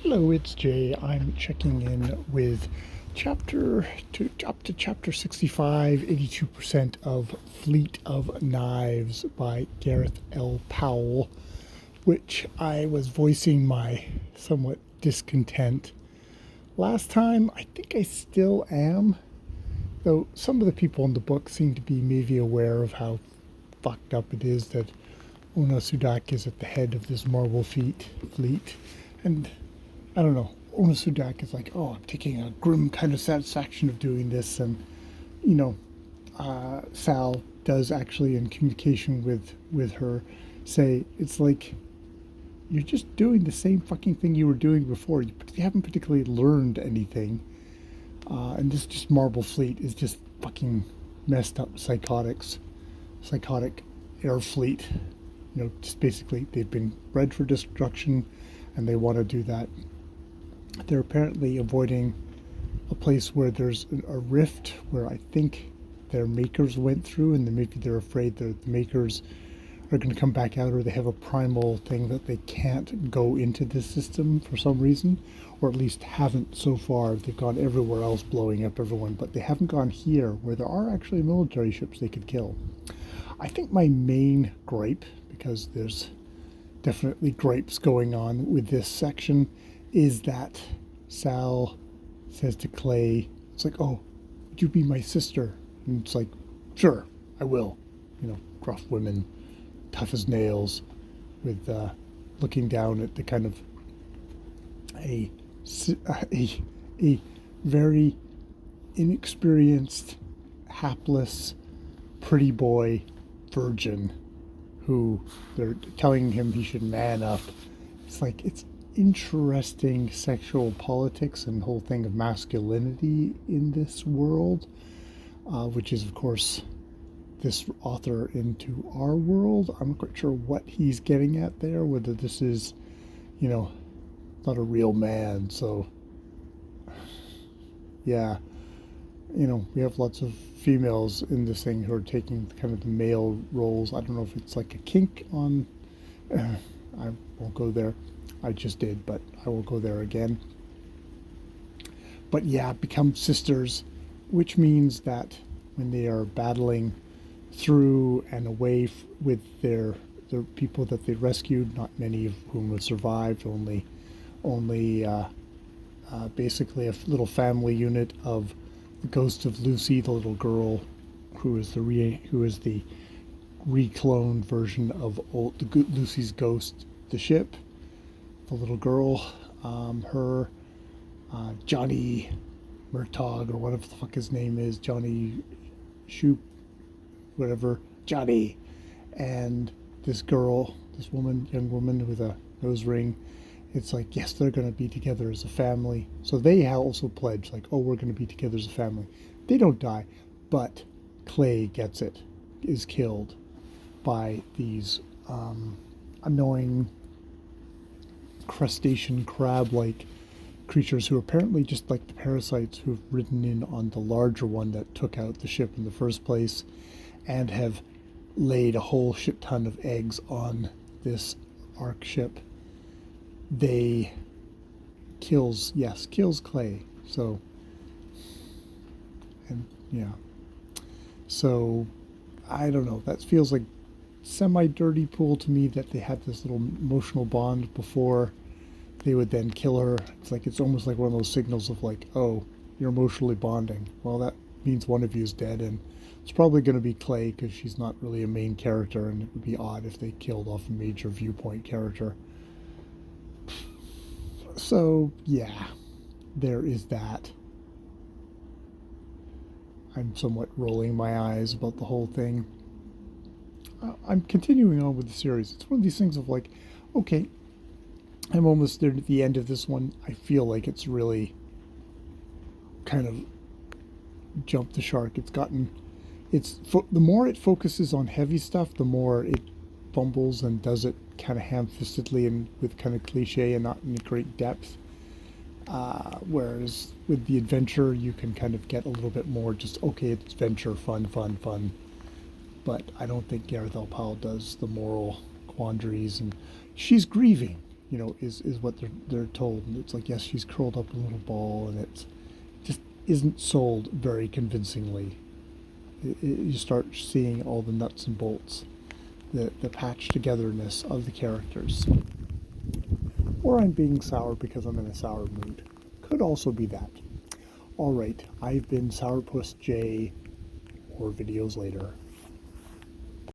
Hello, it's Jay. I'm checking in with up to chapter 65, 82% of Fleet of Knives by Gareth L. Powell, which I was voicing my somewhat discontent last time. I think I still am, though some of the people in the book seem to be maybe aware of how fucked up it is that Una Sudak is at the head of this Marble fleet. And I don't know. Ona Sudak is like, oh, I'm taking a grim kind of satisfaction of doing this, and you know, Sal does actually, in communication with her, say it's like you're just doing the same fucking thing you were doing before. You haven't particularly learned anything, and this just Marble Fleet is just fucking messed up psychotic air fleet. You know, just basically they've been bred for destruction, and they want to do that. They're apparently avoiding a place where there's a rift where I think their makers went through, and then maybe they're afraid that the makers are going to come back out, or they have a primal thing that they can't go into this system for some reason, or at least haven't so far. They've gone everywhere else blowing up everyone, but they haven't gone here where there are actually military ships they could kill. I think my main gripe, because there's definitely gripes going on with this section, is that Sal says to Clay, it's like, oh, would you be my sister? And it's like, sure, I will. You know, gruff women, tough as nails, with looking down at the kind of a very inexperienced, hapless, pretty boy virgin who they're telling him he should man up. It's like, it's interesting sexual politics and whole thing of masculinity in this world, which is, of course, this author into our world. I'm not quite sure what he's getting at there, whether this is, you know, not a real man. So, yeah, you know, we have lots of females in this thing who are taking kind of the male roles. I don't know if it's like a kink on. I won't go there. I just did, but I will go there again. But yeah, become sisters, which means that when they are battling through and away with their people that they rescued, not many of whom have survived, only basically a little family unit of the ghost of Lucy, the little girl, who is the recloned version of Lucy's ghost, the ship. The little girl, her, Johnny Murtaugh, or whatever the fuck his name is, Johnny Shoop, whatever, Johnny, and this girl, this young woman with a nose ring. It's like, yes, they're going to be together as a family. So they also pledge, like, oh, we're going to be together as a family. They don't die, but Clay is killed by these annoying crustacean crab-like creatures who are apparently just like the parasites who've ridden in on the larger one that took out the ship in the first place, and have laid a whole shit ton of eggs on this Ark ship. They kills Clay. So, and yeah, so I don't know, that feels like semi-dirty pool to me, that they had this little emotional bond before they would then kill her. It's like, it's almost like one of those signals of like, oh, you're emotionally bonding. Well, that means one of you is dead, and it's probably going to be Clay, because she's not really a main character, and it would be odd if they killed off a major viewpoint character. So, yeah, there is that. I'm somewhat rolling my eyes about the whole thing. I'm continuing on with the series. It's one of these things of like, okay, I'm almost there at the end of this one. I feel like it's really kind of jumped the shark. The more it focuses on heavy stuff, the more it fumbles and does it kind of ham-fistedly and with kind of cliche and not in great depth. Whereas with the adventure, you can kind of get a little bit more just, okay, it's adventure, fun. But I don't think Gareth L. Powell does the moral quandaries, and she's grieving. is what they're told. And it's like, yes, she's curled up in a little ball, and it's just isn't sold very convincingly. You start seeing all the nuts and bolts, the patched togetherness of the characters. Or I'm being sour because I'm in a sour mood. Could also be that. Alright, I've been Sourpuss J, or videos later.